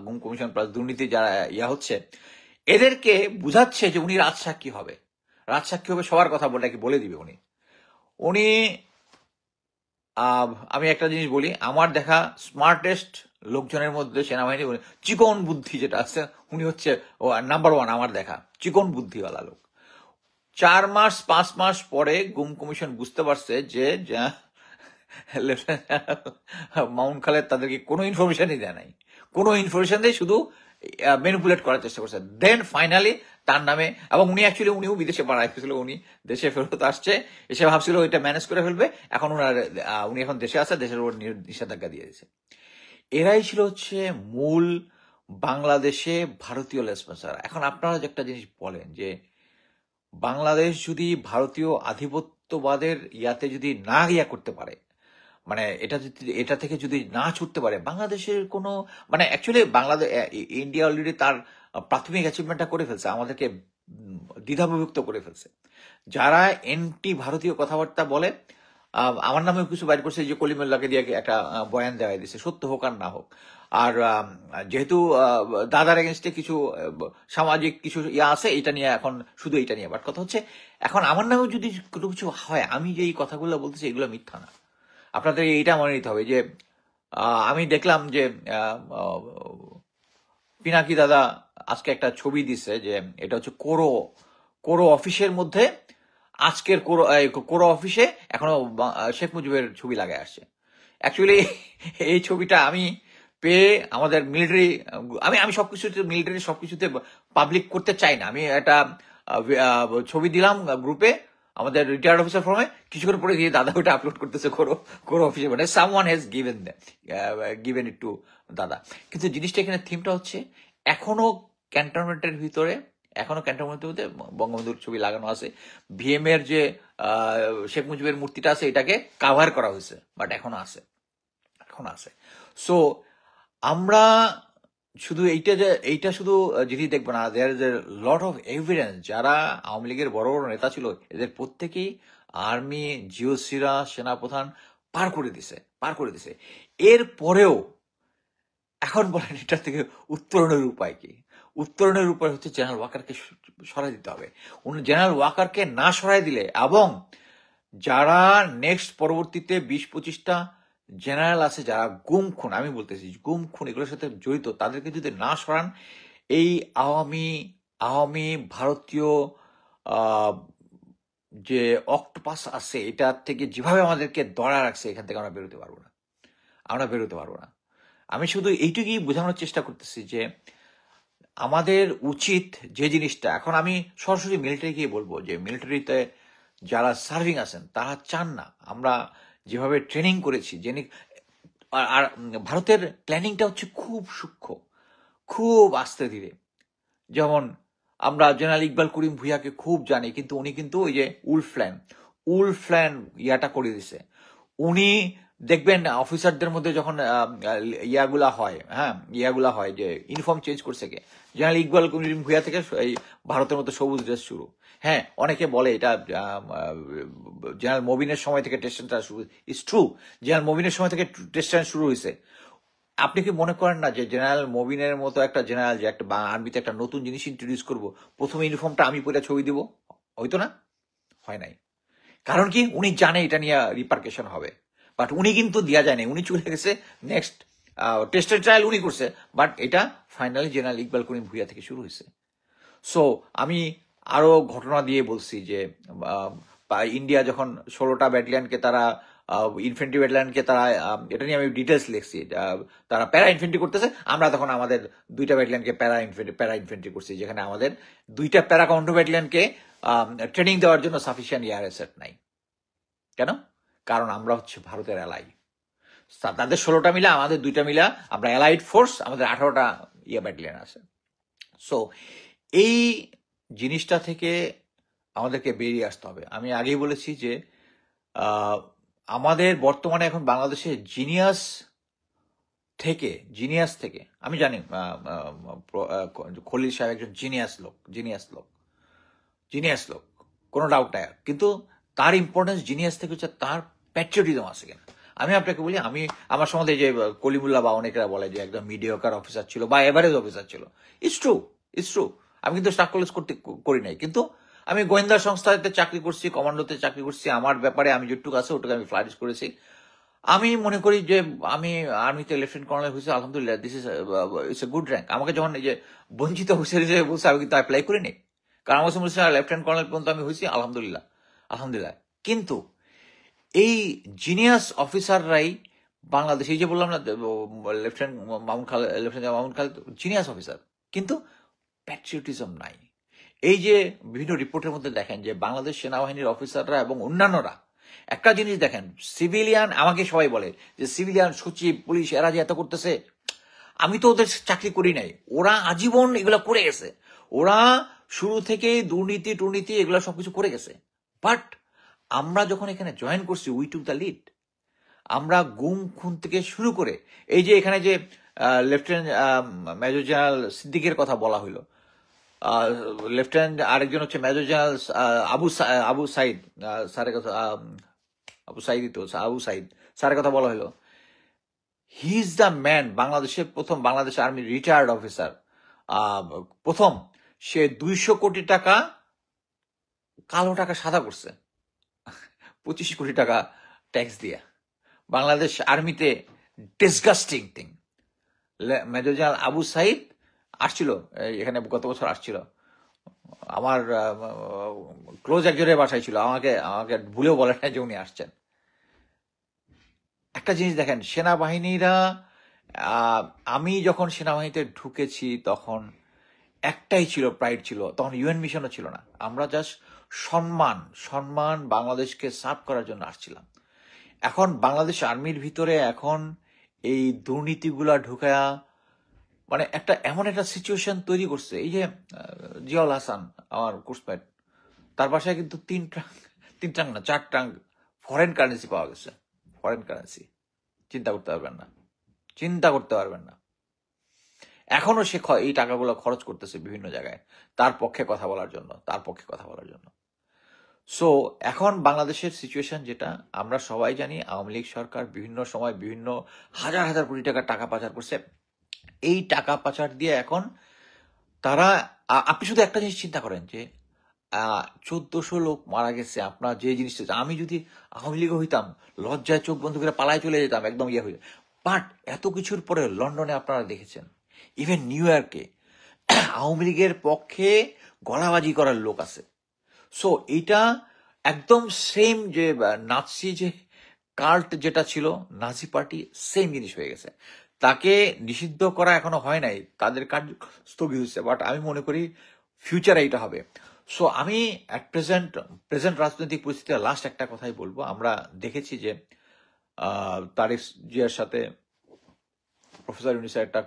[SPEAKER 1] গুম কমিশন প্লাস দুর্নীতি যারা হচ্ছে, এদেরকে বুঝাচ্ছে যে উনি রাজসাক্ষী হবে, রাজসাক্ষী হবে, সবার কথা বলে দিবে উনি। উনি আমি একটা জিনিস বলি, আমার দেখা স্মার্টেস্ট লোকজনের মধ্যে সেনাবাহিনী চিকন বুদ্ধি যেটা আছে, উনি হচ্ছে নাম্বার ওয়ান আমার দেখা চিকন বুদ্ধিওয়ালা লোক। 4 মাস 5 মাস পরে গুম কমিশন বুঝতে পারছে যে মাউন্ট খালেদ তাদেরকে কোনো ইনফরমেশনই দেয় নাই, কোনো ইনফরমেশন দিয়ে শুধু ম্যানিপুলেট করার চেষ্টা করছে। দেন ফাইনালি তার নামে, এবং উনিও বিদেশে পাড়ায় ফেছিল, উনি দেশে ফেরত আসছে, এসে ভাবছিল ওইটা ম্যানেজ করে ফেলবে, এখন উনি এখন দেশে আছে, দেশের উপর নিষেধাজ্ঞা দিয়ে দিয়েছে। এরাই ছিল হচ্ছে মূল বাংলাদেশে ভারতীয় লেসপেন্সার। এখন আপনারা যে একটা জিনিস বলেন যে বাংলাদেশ যদি ভারতীয় আধিপত্যবাদের ইয়াতে যদি না করতে পারে, মানে এটা থেকে যদি না ছুটতে পারে, বাংলাদেশের কোনো মানে অ্যাকচুয়ালি বাংলাদেশ ইন্ডিয়া অলরেডি তার প্রাথমিক অ্যাচিভমেন্টটা করে ফেলছে, আমাদেরকে দ্বিধাবিভক্ত করে ফেলছে। যারা এন্টি ভারতীয় কথাবার্তা বলে, আমার নামেও কিছু বাইর করছে যে কলিমুল্লাহকে দিয়ে একটা বয়ান দেওয়া দিচ্ছে, সত্য হোক আর না হোক। আর যেহেতু দাদার এগেনস্টে কিছু সামাজিক কিছু আছে, এটা নিয়ে এখন শুধু এটা নিয়ে। বাট কথা হচ্ছে এখন আমার নামেও যদি কোনো কিছু হয়, আমি যে এই কথাগুলো বলতেছি এগুলো মিথ্যা না। আপনাদের এইটা মনে নিতে হবে যে আমি দেখলাম যে পিনাকি দাদা আজকে একটা ছবি দিছে, যে এটা হচ্ছে কোরো অফিসের মধ্যে, আজকের কোরো অফিসে এখনো শেখ মুজিবের ছবি লাগায় আসছে। অ্যাকচুয়ালি এই ছবিটা আমি পেয়ে আমাদের মিলিটারি, আমি সবকিছুতে মিলিটারি সবকিছুতে পাবলিক করতে চাই না। আমি একটা ছবি দিলাম গ্রুপে আমাদের রিটায়ার্ড অফিসার ফর্মে, কিছুক্ষণ পরে দিয়ে দাদা ওটা আপলোড করতেছে কোরো অফিসে, মানে someone has given it to দাদা। কিন্তু জিনিসটা এখানে থিমটা হচ্ছে এখনো ক্যান্টনমেন্টের ভিতরে, বঙ্গবন্ধুর ছবি লাগানো আছে, ভিএম এর যে শেখ মুজিবের মূর্তিটা আছে এটাকে কাভার করা হয়েছে, বাট এখন আছে। সো আমরা শুধু এইটা শুধু জিনিস দেখবো না, there is a lot of evidence. যারা আওয়ামী লীগের বড় বড় নেতা ছিল, এদের প্রত্যেকেই আর্মি, জিওসিরা, সেনাপ্রধান পার করে দিছে। এর পরেও এখন বলেন এটা থেকে উত্তরণের উপায় কি? উত্তরণের উপায় হচ্ছে জেনারেল ওয়াকারকে সরাই দিতে হবে। জেনারেল ওয়াকারকে না সরাই দিলে, এবং যারা নেক্সট পরবর্তীতে 20-25টা জেনারেল আছে যারা গুম খুন, আমি বলতেছি গুম খুন এগুলোর সাথে জড়িত, তাদেরকে যদি না সরান, এই আওয়ামী ভারতীয় যে অক্টোপাস আছে এটা থেকে যেভাবে আমাদেরকে দড়া রাখছে, এখান থেকে আমরা বেরোতে পারবো না। আমি শুধু এইটুকুই বোঝানোর চেষ্টা করতেছি যে আমাদের উচিত যে জিনিসটা, এখন আমি সরাসরি মিলিটারি গিয়ে বলবো যে মিলিটারিতে যারা সার্ভিং আছেন তারা চান না আমরা যেভাবে ট্রেনিং করেছি, আর ভারতের প্ল্যানিংটা হচ্ছে খুব সূক্ষ্ম, খুব আস্তে ধীরে। যেমন আমরা জেনারেল ইকবাল করিম ভুইয়াকে খুব জানি, কিন্তু উনি কিন্তু ওই যে উলফ্ল্যান ইয়াটা করে দিছে। উনি দেখবেন অফিসারদের মধ্যে যখন ইয়াগুলা হয় যে ইউনিফর্ম চেঞ্জ করছে কে, জেনারেল ইকবাল করিম ভুইয়া থেকে এই ভারতের মতো সবুজ ড্রেস শুরু। হ্যাঁ, অনেকে বলে এটা জেনারেল মবিনের সময় থেকে টেস্ট শুরু, ইটস ট্রু, জেনারেল মবিনের সময় থেকে টেস্ট শুরু হয়েছে। আপনি কি মনে করেন না যে জেনারেল মবিনের মতো একটা জেনারেল যে একটা আর্মিতে একটা নতুন জিনিস ইন্ট্রোডিউস করবো, প্রথমে ইউনিফর্মটা আমি পরে ছবি দিব? হয়তো না, হয় নাই। কারণ কি, উনি জানে এটা নিয়ে রিপার্কেশন হবে, বাট উনি কিন্তু দেওয়া যায় না, উনি চলে গেছে নেক্সট টেস্টের ট্রায়াল উনি করছে, বাট এটা ফাইনালি জেনারেল ইকবাল করিম ভুইয়া থেকে শুরু হয়েছে। সো আমি আরো ঘটনা দিয়ে বলছি যে ইন্ডিয়া যখন 16টা ব্যাটালিয়নকে তারা ইনফেন্ট্রি ব্যাটালিয়নকে তারা, এটা নিয়ে আমি ডিটেলস লিখছি, তারা প্যারা ইনফেন্ট্রি করতেছে, আমরা তখন আমাদের 2টা ব্যাটালিয়নকে প্যারা ইনফেন্ট্রি করছি, যেখানে আমাদের 2টা প্যারা কাউন্টার ব্যাটালিয়নকে ট্রেনিং দেওয়ার জন্য সাফিসিয়েন্ট এয়ার অ্যাসেট নাই। কেন? কারণ আমরা হচ্ছে ভারতের অ্যালাই। তাদের 16টা মিলা, আমাদের 2টা মিলা, আমরা অ্যালাইড ফোর্স, আমাদের 18টা ব্যাটালিয়ন আছে। সো এই জিনিসটা থেকে আমাদেরকে বেরিয়ে আসতে হবে। আমি আগেই বলেছি যে আমাদের বর্তমানে এখন বাংলাদেশে জিনিয়াস থেকে আমি জানি খলিল সাহেব একজন জিনিয়াস লোক, কোনো ডাউট নাই, কিন্তু তার ইম্পর্টেন্স জিনিয়াস থেকে হচ্ছে তার প্যাট্রিয়টিজম আছে কিনা। আমি আপনাকে বলি, আমি আমার সম্বন্ধে যে কলিমুল্লাহ বা অনেকেরা বলে যে একদম মিডিয়াকার অফিসার ছিল বা এভারেজ অফিসার ছিল, ইটস ট্রু, ইটস ট্রু। আমি কিন্তু স্টাফ কলেজ করি নাই, কিন্তু আমি গোয়েন্দা সংস্থাতে চাকরি করছি, কমান্ডোতে চাকরি করছি, আমার ব্যাপারে আমি যেটুকু আছে ওটুকু আমি ফ্লারিশ করেছি। আমি মনে করি যে আমি আর্মিতে লেফটেন্যান্ট কর্নেল হয়েছি, আলহামদুলিল্লাহ, this is it's a good rank. আমাকে যখন এই যে বঞ্চিত অফিসার হিসেবে বলছে, আমি কিন্তু অ্যাপ্লাই করিনি, কারণ আমার বলছে লেফটেন্যান্ট কর্নেল পর্যন্ত আমি হয়েছি, আলহামদুলিল্লাহ, আলহামদুলিল্লাহ। কিন্তু এই জিনিয়াস অফিসাররাই বাংলাদেশ, এই যে বললাম না lieutenant Mamun Khaled genius officer, কিন্তু প্যাট্রিয়টিজম নাই। এই যে বিভিন্ন রিপোর্টের মধ্যে দেখেন যে বাংলাদেশ সেনাবাহিনীর অফিসাররা এবং অন্যান্যরা, একটা জিনিস দেখেন, সিভিলিয়ান, আমাকে সবাই বলে যে সিভিলিয়ান সচিব পুলিশ এরা যে এত করতেছে, আমি তো ওদের চাকরি করি নাই, ওরা আজীবন এগুলো করে গেছে, ওরা শুরু থেকে দুর্নীতি টুর্নীতি এগুলো সবকিছু করে গেছে। বাট আমরা যখন এখানে জয়েন করছি, উই টুক দ্য লিড। আমরা গুম খুন থেকে শুরু করে এই যে এখানে যে লেফটেন্যান্ট মেজর জেনারেল সিদ্দিকের কথা বলা হলো, লেফটেন্যান্ট আরেকজন হচ্ছে মেজর জেনারেল আবু সাইদ স্যারের কথা, আবু সাইদ স্যারের কথা বলা হলো। হি ইজ দ্য ম্যান, বাংলাদেশের প্রথম বাংলাদেশ আর্মি রিটায়ার্ড অফিসার, প্রথম সে 200 কোটি টাকা কালো টাকা সাদা করছে 25 কোটি টাকা ট্যাক্স দিয়ে। বাংলাদেশ আর্মিতে disgusting thing. Major general Abu Sayeed আসছিল এখানে, গত বছর আসছিল, আমার ক্লোজ একজনের বাসায় ছিল, আমাকে ভুলেও বলে না যে উনি আসছেন। একটা জিনিস দেখেন, সেনাবাহিনীরা, আমি যখন সেনাবাহিনীতে ঢুকেছি তখন একটাই ছিল, প্রাইড ছিল, তখন ইউএন মিশনও ছিল না, আমরা জাস্ট সম্মান বাংলাদেশকে সার্ভ করার জন্য আসছিলাম। এখন বাংলাদেশ আর্মির ভিতরে এখন এই দুর্নীতিগুলা ঢুকায়া মানে একটা এমন একটা সিচুয়েশন তৈরি করছে। এই যে জিয়াউল হাসান আমার কোর্সমেট, তার বাসায় কিন্তু 3 ট্রাঙ্ক না 4 ট্রাঙ্ক ফরেন কারেন্সি পাওয়া গেছে। ফরেন কারেন্সি চিন্তা করতে পারবেন না। এখনো সে এই টাকাগুলো খরচ করতেছে বিভিন্ন জায়গায় তার পক্ষে কথা বলার জন্য। সো এখন বাংলাদেশের সিচুয়েশন যেটা আমরা সবাই জানি, আওয়ামী লীগ সরকার বিভিন্ন সময় বিভিন্ন হাজার কোটি টাকা পাচার করছে। এই টাকা পাচার দিয়ে এখন তারা, আপনি শুধু একটা জিনিস চিন্তা করেন যে 1400 লোক মারা গেছে, আপনার যে জিনিসটা, আমি যদি আওয়ামী লীগ হইতাম লজ্জায় চোখ বন্ধ করে পালায় চলে যেতাম, একদম ইয়ে হয়ে। বাট এত কিছুর পরে লন্ডনে আপনারা দেখেছেন, ইভেন নিউ ইয়র্কে আওয়ামী লীগের পক্ষে গলাবাজি করার লোক আছে। সো এইটা একদম সেম যে নাৎসি যে কাল্ট যেটা ছিল, নাজি পার্টি সেম জিনিস হয়ে গেছে। তাকে নিষিদ্ধ করা এখনো হয় নাই, তাদের কার্য স্থগিত হয়েছে, বাট আমি মনে করি ফিউচারে এটা হবে। সো আমি প্রেজেন্ট রাজনৈতিক পরিস্থিতিতে লাস্ট একটা কথাই বলবো, আমরা দেখেছি যে তারেক জিয়ার সাথে প্রফেসর ইউনূসের একটা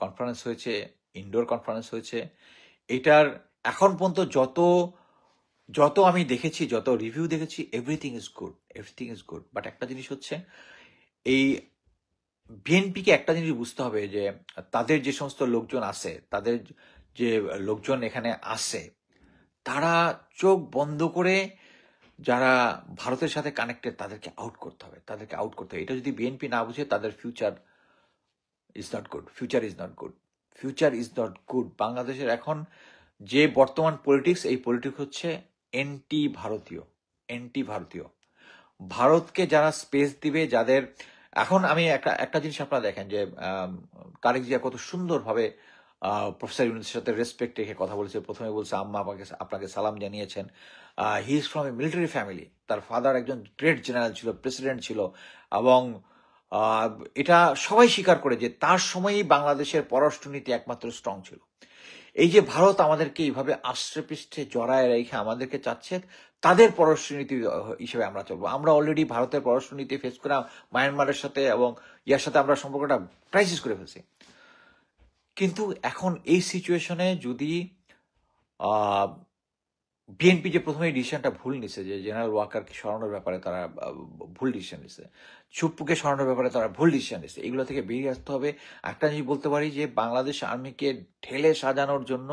[SPEAKER 1] কনফারেন্স হয়েছে, ইনডোর কনফারেন্স হয়েছে। এটার এখন পর্যন্ত যত আমি দেখেছি, যত রিভিউ দেখেছি, এভরিথিং ইজ গুড। বাট একটা জিনিস হচ্ছে, এই বিএনপিকে একটা জিনিস বুঝতে হবে যে তাদের যে সমস্ত লোকজন আছে, তাদের যে লোকজন এখানে আছে, তারা চোখ বন্ধ করে যারা ভারতের সাথে কানেক্টেড তাদেরকে আউট করতে হবে। এটা যদি বিএনপি না বুঝে, তাদের ফিউচার ইজ নট গুড। বাংলাদেশের এখন যে বর্তমান পলিটিক্স, এই পলিটিক্স হচ্ছে এন্টি ভারতীয়। ভারতকে যারা স্পেস দিবে, যাদের এখন আমি একটা জিনিস আপনারা দেখেন যে তারেক জিয়া কত সুন্দরভাবে প্রফেসর ইউনূসের সাথে রেসপেক্ট রেখে কথা বলেছে। প্রথমে বলছে আম্মা আপনাকে সালাম জানিয়েছেন। He is from a military family, তার ফাদার একজন গ্রেট জেনারেল ছিল, প্রেসিডেন্ট ছিল, এবং এটা সবাই স্বীকার করে যে তার সময়ই বাংলাদেশের পররাষ্ট্রনীতি একমাত্র স্ট্রং ছিল। এই যে ভারত আমাদেরকে এইভাবে আষ্টে পৃষ্ঠে জড়ায় রেখে আমাদেরকে চাচ্ছে তাদের পররাষ্ট্রনীতি হিসেবে আমরা চলবো। আমরা অলরেডি ভারতের পররাষ্ট্রনীতি ফেস করে মায়ানমারের সাথে এবং ইয়ার সাথে আমরা সম্পর্কটা ক্রাইসিস করে ফেলছি। কিন্তু এখন এই সিচুয়েশনে যদি বিএনপি যে প্রথমে ডিসিশনটা ভুল নিছে, যে জেনারেল ওয়াকারকে সরানোর ব্যাপারে তারা ভুল ডিসিশন নিছে, চুপ্পুকে সরানোর ব্যাপারে তারা ভুল ডিসিশন নিছে, এগুলো থেকে বেরিয়ে আসতে হবে। একটা জিনিস বলতে পারি যে বাংলাদেশ আর্মিকে ঢেলে সাজানোর জন্য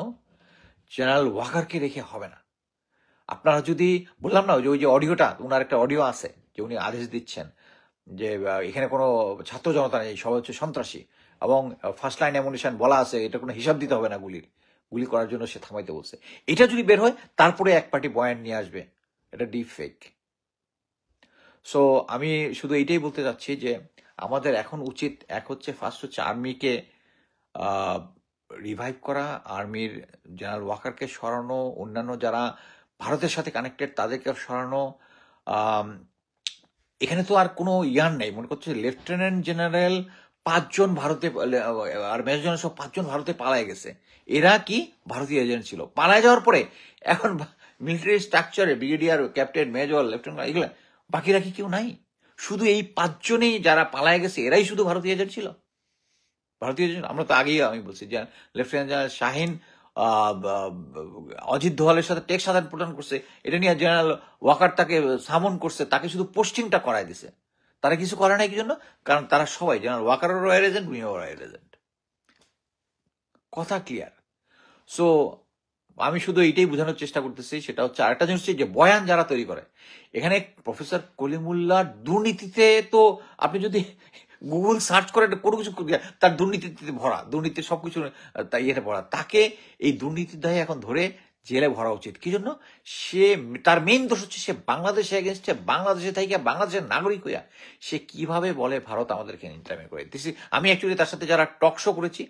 [SPEAKER 1] জেনারেল ওয়াকারকে রেখে হবে না। আপনারা যদি বললাম না ওই যে অডিওটা, ওনার একটা অডিও আছে যে উনি আদেশ দিচ্ছেন যে এখানে কোনো ছাত্র জনতা নেই, সবাই হচ্ছে সন্ত্রাসী, এবং ফার্স্ট লাইন অ্যামুনিশন বলা আছে, এটা কোনো হিসাব দিতে হবে না, গুলি করার জন্য সে থামাইতে বলছে। এটা যদি বের হয় তারপরে এক পার্টি বয়ান নিয়ে আসবে, এটা ডিপ ফেক। সো আমি শুধু এইটাই বলতে চাচ্ছি যে আমাদের এখন উচিত, এক হচ্ছে ফার্স্ট হচ্ছে আর্মিকে রিভাইভ করা, আর্মির জেনারেল ওয়াকারকে সরানো, অন্যান্য যারা ভারতের সাথে কানেক্টেড তাদেরকে সরানো। আম, এখানে তো আর কোনো ইয়ার নেই, মনে করছে লেফটেন্যান্ট জেনারেল 5 জন ভারতে, আর মেজর জেনারেল সব 5 জন ভারতে পালায় গেছে। এরা কি ভারতীয় এজেন্ট ছিল, পালায় যাওয়ার পরে এখন মিলিটারি স্ট্রাকচারে ব্রিগেডিয়ার, ক্যাপ্টেন, মেজর, লেফটেন্যান্ট, এগুলো বাকিরা কি কেউ নাই? শুধু এই 5 জনেই যারা পালায় গেছে এরাই শুধু ভারতীয় এজেন্ট ছিল, ভারতীয় এজেন্ট। আমরা তো আগেই আমি বলছি যে লেফটেন্যান্ট জেনারেল শাহিন অজিত দোভালের সাথে টেক্সট আদান প্রদান করছে, এটা নিয়ে জেনারেল ওয়াকার তাকে সামন করছে, তাকে শুধু পোস্টিংটা করাই দিছে। তারা কিছু করে নাই কি জন্য? কারণ তারা সবাই জেনারেল ওয়াকারও রয়্যাল এজেন্ট, উনিও রয়্যাল এজেন্ট। কথা ক্লিয়ার। সো আমি শুধু এইটাই বোঝানোর চেষ্টা করতেছি, সেটা হচ্ছে আরেকটা জিনিস হচ্ছে যে বয়ান যারা তৈরি করে, এখানে প্রফেসর কলিমুল্লাহ দুর্নীতিতে, তো আপনি যদি গুগল সার্চ করেন কোনো কিছু, তার দুর্নীতিতে ভরা, দুর্নীতির সবকিছু তাই ইয়েতে ভরা, তাকে এই দুর্নীতির দায়ে এখন ধরে জেলে ভরা উচিত। কি জন্য? সে, তার মেইন দোষ হচ্ছে সে বাংলাদেশে এগেনস্টে, বাংলাদেশে থেকে বাংলাদেশের নাগরিক হইয়া সে কিভাবে বলে ভারত আমাদেরকে ইন্টারমিনেট করে দিছি। আমি অ্যাকচুয়ালি তার সাথে যারা টক শো করেছি,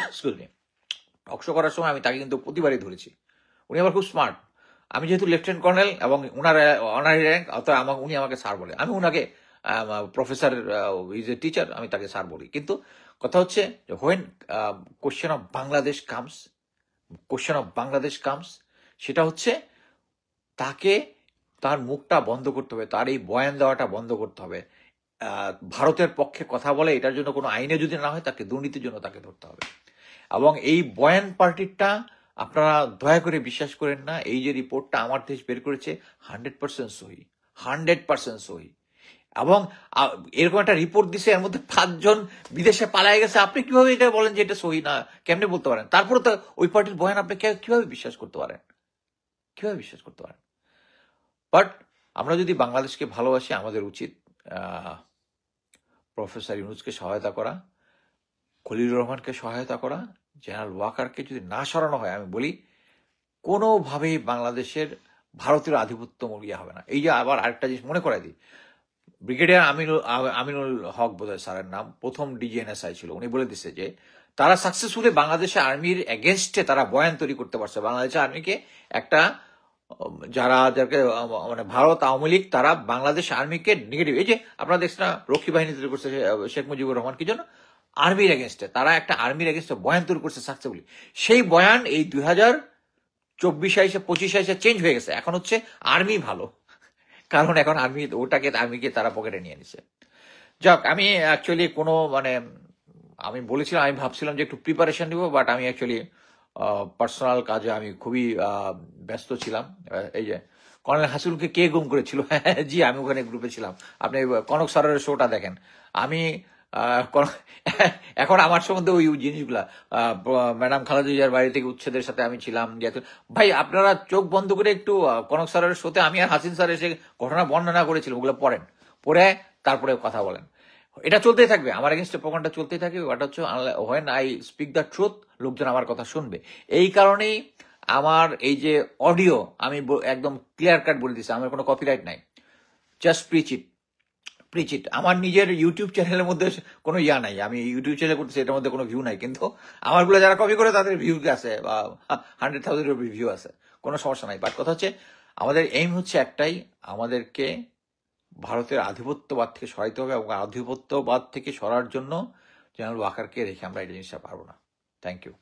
[SPEAKER 1] এক্সকিউজ মি, টকশো করার সময় আমি তাকে কিন্তু প্রতিবারই ধরেছি। উনি আবার খুব স্মার্ট। আমি যেহেতু লেফটেন্যান্ট কর্নেল এবং উনার অনারি র্যাঙ্ক, অর্থাৎ উনি আমাকে স্যার বলে, আমি উনাকে প্রফেসর, ইজ এ টিচার, আমি তাকে স্যার বলি। কিন্তু কথা হচ্ছে when question of Bangladesh comes, সেটা হচ্ছে তাকে, তার মুখটা বন্ধ করতে হবে, তার এই বয়ান দেওয়াটা বন্ধ করতে হবে। ভারতের পক্ষে কথা বলে, এটার জন্য কোনো আইনে যদি না হয়, তাকে দুর্নীতির জন্য তাকে ধরতে হবে। এবং এই বয়ান পার্টিটা আপনারা দয়া করে বিশ্বাস করেন না। এই যে রিপোর্টটা আমার দেশ বের করেছে 100% সহি, 100% সহি। এবং এরকম একটা রিপোর্ট দিছে, এর মধ্যে 5 জন বিদেশে পালায় গেছে। আপনি কিভাবে এটা বলেন যে এটা সহি না? কেমনে বলতে পারেন? তারপরে তো ওই পার্টির বয়ান আপনি কিভাবে বিশ্বাস করতে পারেন? কিভাবে বিশ্বাস করতে পারেন? বাট আমরা যদি বাংলাদেশকে ভালোবাসি, আমাদের উচিত প্রফেসর ইউনূসকে সহায়তা করা, খলিলুর রহমানকে সহায়তা করা। জেনারেল ওয়াকারকে যদি না সরানো হয়, আমি বলি কোনোভাবেই বাংলাদেশের ভারতীয় আধিপত্য মরিয়া হবে না। এই যে আবার আরেকটা জিনিস মনে করাই দিই, ব্রিগেডিয়ার আমিনুল হক বোধহয় স্যারের নাম, প্রথম ডিজিএনএসআই ছিল, উনি বলে দিচ্ছে যে তারা সাকসেসফুলি বাংলাদেশের আর্মির এগেনস্টে তারা বয়ান তৈরি করতে পারছে। বাংলাদেশের আর্মিকে একটা, যাদেরকে মানে ভারত আওয়ামী লীগ, তারা বাংলাদেশ আর্মিকে নেগেটিভ, এই যে আপনারা দেখছেন না রক্ষী বাহিনী তৈরি করছে শেখ মুজিবুর রহমান, কি জন্য? আর্মির এগেনস্টে। তারা একটা আর্মির এগেনস্টে বয়ান তৈরি করছে সাকসেসফুলি। সেই বয়ান এই 2024 এসে 25 এসে চেঞ্জ হয়ে গেছে। এখন হচ্ছে আর্মি ভালো, কারণ এখন আর্মিকে তারা পকেটে নিয়ে নিছে। যাক, আমি অ্যাকচুয়ালি কোনো মানে, আমি বলেছিলাম, আমি ভাবছিলাম যে একটু প্রিপারেশন নিব, বাট আমি অ্যাকচুয়ালি পার্সোনাল কাজে আমি খুবই ব্যস্ত ছিলাম। এই যে কর্নেল হাসিলকে কে গুম করেছিল, জি আমি ওখানে গ্রুপে ছিলাম। আপনি কনক স্যারের শোটা দেখেন। আমি এখন আমার সম্বন্ধে ওই জিনিসগুলা, ম্যাডাম খালেদা জিয়ার বাড়ি থেকে উচ্ছেদের সাথে আমি ছিলাম। ভাই আপনারা চোখ বন্ধ করে একটু কনক স্যারের শোতে আমি আর হাসিন স্যার এসে ঘটনা বর্ণনা করেছিলাম, ওগুলো পড়ে তারপরে কথা বলেন। এটা চলতেই থাকবে, আমার এগেনস্টে প্রোগ্রামটা চলতেই থাকবে। ওটা হচ্ছে when I speak the truth, লোকজন আমার কথা শুনবে। এই কারণেই আমার এই যে অডিও, আমি একদম ক্লিয়ার কাট বলে দিচ্ছি, আমার কোনো কপিরাইট নাই। জাস্ট প্রিচ ইট। আমার নিজের ইউটিউব চ্যানেলের মধ্যে কোনো ইয়া নাই, আমি ইউটিউব চ্যানেল করতেছি, এটার মধ্যে কোনো ভিউ নাই। কিন্তু আমারগুলো যারা কপি করে তাদের ভিউ আছে, বা 100,000 ভিউ আছে, কোনো সমস্যা নাই। বাট কথা হচ্ছে আমাদের এইম হচ্ছে একটাই, আমাদেরকে ভারতের আধিপত্যবাদ থেকে সরাইতে হবে, এবং আধিপত্যবাদ থেকে সরার জন্য জেনারেল ওয়াকারকে রেখে আমরা এই জিনিসটা পারবো না। Thank you.